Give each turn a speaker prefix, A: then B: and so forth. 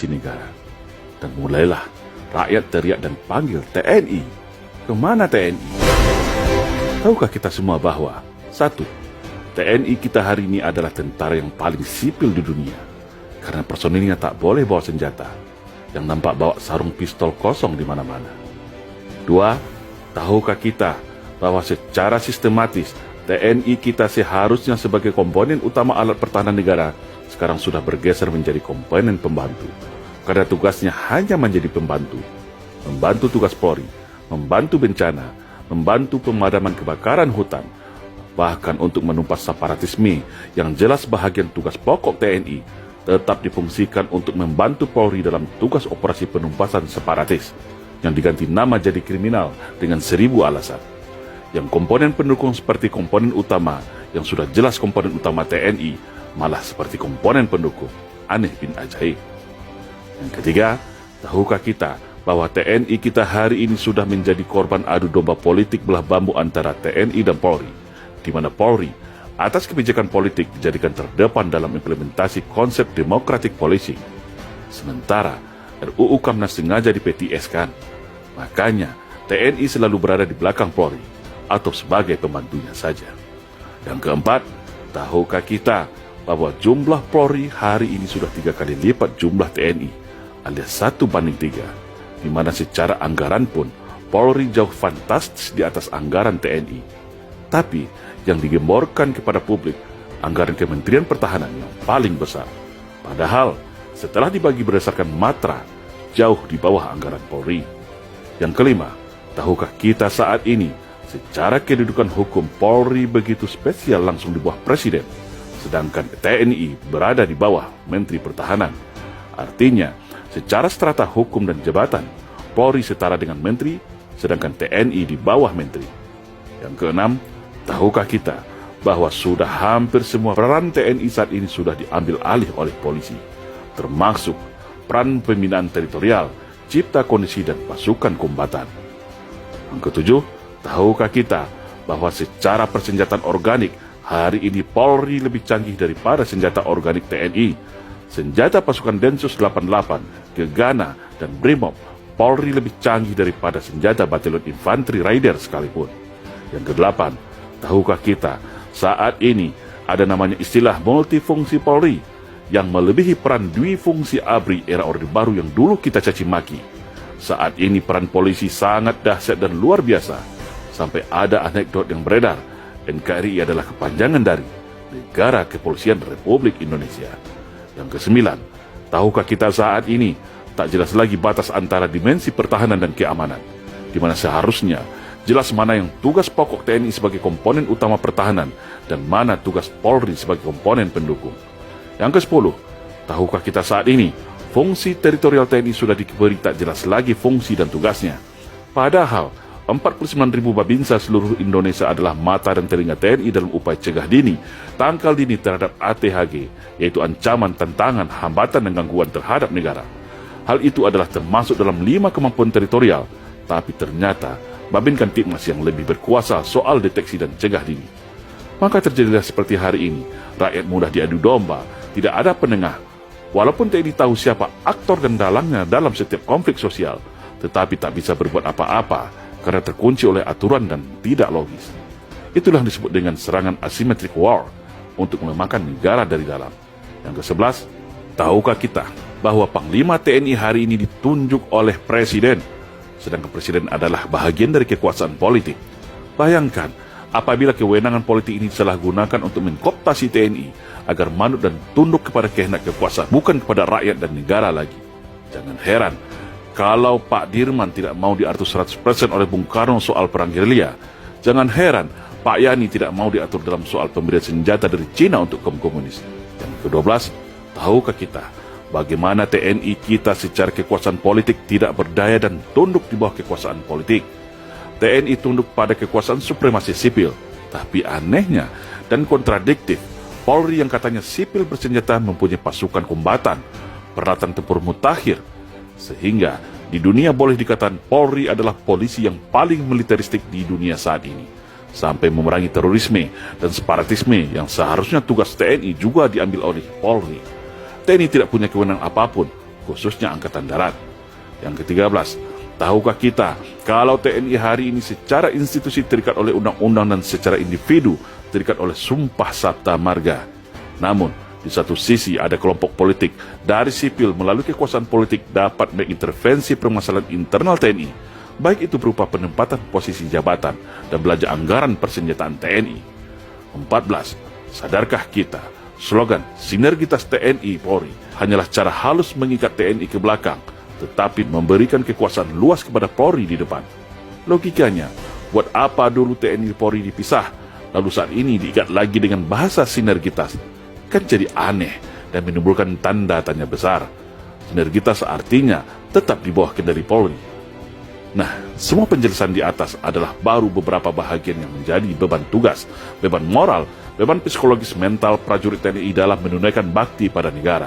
A: negara. Dan mulailah rakyat teriak dan panggil TNI. Kemana TNI? Tahukah kita semua bahwa satu, TNI kita hari ini adalah tentara yang paling sipil di dunia, karena personilnya tak boleh bawa senjata, yang nampak bawa sarung pistol kosong di mana-mana. Dua, tahukah kita bahwa secara sistematis TNI kita seharusnya sebagai komponen utama alat pertahanan negara sekarang sudah bergeser menjadi komponen pembantu, karena tugasnya hanya menjadi pembantu, membantu tugas Polri, membantu bencana, membantu pemadaman kebakaran hutan, bahkan untuk menumpas separatisme yang jelas bahagian tugas pokok TNI tetap difungsikan untuk membantu Polri dalam tugas operasi penumpasan separatis yang diganti nama jadi kriminal dengan 1000 alasan. Yang komponen pendukung seperti komponen utama yang sudah jelas komponen utama TNI malah seperti komponen pendukung. Aneh bin ajaib. Yang ketiga, tahukah kita bahwa TNI kita hari ini sudah menjadi korban adu domba politik belah bambu antara TNI dan Polri, di mana Polri atas kebijakan politik dijadikan terdepan dalam implementasi konsep democratic policing. Sementara RUU Kamnas sengaja di-PTS-kan. Makanya TNI selalu berada di belakang Polri atau sebagai pembantunya saja. Yang keempat, tahukah kita bahwa jumlah Polri hari ini sudah 3 kali lipat jumlah TNI, alias 1:3, di mana secara anggaran pun Polri jauh fantastis di atas anggaran TNI. Tapi yang digemborkan kepada publik anggaran Kementerian Pertahanan yang paling besar. Padahal setelah dibagi berdasarkan matra, jauh di bawah anggaran Polri. Yang kelima, tahukah kita saat ini secara kedudukan hukum Polri begitu spesial langsung di bawah Presiden, sedangkan TNI berada di bawah Menteri Pertahanan. Artinya, secara strata hukum dan jabatan, Polri setara dengan Menteri, sedangkan TNI di bawah Menteri. Yang keenam, tahukah kita bahwa sudah hampir semua peran TNI saat ini sudah diambil alih oleh polisi, termasuk peran pembinaan teritorial, cipta kondisi dan pasukan kombatan. Yang ketujuh, tahukah kita bahwa secara persenjataan organik, hari ini Polri lebih canggih daripada senjata organik TNI. Senjata pasukan Densus 88, Gegana, dan Brimob, Polri lebih canggih daripada senjata Batalion Infanteri Raider sekalipun. Yang kedelapan, tahukah kita saat ini ada namanya istilah multifungsi Polri yang melebihi peran dwifungsi ABRI era Orde Baru yang dulu kita caci maki. Saat ini peran polisi sangat dahsyat dan luar biasa, sampai ada anekdot yang beredar, NKRI adalah kepanjangan dari Negara Kepolisian Republik Indonesia. Yang kesembilan, tahukah kita saat ini tak jelas lagi batas antara dimensi pertahanan dan keamanan, di mana seharusnya jelas mana yang tugas pokok TNI sebagai komponen utama pertahanan dan mana tugas Polri sebagai komponen pendukung. Yang ke-10, tahukah kita saat ini fungsi teritorial TNI sudah diberi tak jelas lagi fungsi dan tugasnya. Padahal 49.000 babinsa seluruh Indonesia adalah mata dan telinga TNI dalam upaya cegah dini, tangkal dini terhadap ATHG, yaitu ancaman, tantangan, hambatan dan gangguan terhadap negara. Hal itu adalah termasuk dalam 5 kemampuan teritorial, tapi ternyata Babin Kamtibmas yang lebih berkuasa soal deteksi dan cegah dini. Maka terjadilah seperti hari ini, rakyat mudah diadu domba, tidak ada penengah. Walaupun TNI tahu siapa aktor dan dalangnya dalam setiap konflik sosial, tetapi tak bisa berbuat apa-apa karena terkunci oleh aturan dan tidak logis. Itulah yang disebut dengan serangan asymmetric war untuk melemahkan negara dari dalam. Yang ke-11, tahukah kita bahwa Panglima TNI hari ini ditunjuk oleh Presiden, sedangkan Presiden adalah bahagian dari kekuasaan politik. Bayangkan, apabila kewenangan politik ini disalahgunakan untuk mengkooptasi TNI agar manut dan tunduk kepada kehendak kekuasaan, bukan kepada rakyat dan negara lagi. Jangan heran kalau Pak Dirman tidak mau diatur 100% oleh Bung Karno soal perang gerilya. Jangan heran Pak Yani tidak mau diatur dalam soal pemberian senjata dari Cina untuk kaum komunis. Yang ke-12, tahukah kita bagaimana TNI kita secara kekuasaan politik tidak berdaya dan tunduk di bawah kekuasaan politik? TNI tunduk pada kekuasaan supremasi sipil, tapi anehnya dan kontradiktif, Polri yang katanya sipil bersenjata mempunyai pasukan kombatan, peralatan tempur mutakhir, sehingga di dunia boleh dikatakan Polri adalah polisi yang paling militeristik di dunia saat ini, sampai memerangi terorisme dan separatisme yang seharusnya tugas TNI juga diambil oleh Polri. TNI tidak punya kewenangan apapun khususnya Angkatan Darat. Yang ke-13, tahukah kita kalau TNI hari ini secara institusi terikat oleh undang-undang dan secara individu terikat oleh Sumpah Sabta Marga. Namun, di satu sisi ada kelompok politik dari sipil melalui kekuasaan politik dapat mengintervensi permasalahan internal TNI, baik itu berupa penempatan posisi jabatan dan belanja anggaran persenjataan TNI. 14. Sadarkah kita, slogan sinergitas TNI Polri hanyalah cara halus mengikat TNI ke belakang, tetapi memberikan kekuasaan luas kepada Polri di depan. Logikanya, buat apa dulu TNI Polri dipisah, lalu saat ini diikat lagi dengan bahasa sinergitas? Kan jadi aneh dan menimbulkan tanda tanya besar. Sinergitas artinya tetap di bawah kendali Polri. Nah, semua penjelasan di atas adalah baru beberapa bahagian yang menjadi beban tugas, beban moral, beban psikologis mental prajurit TNI dalam menunaikan bakti pada negara.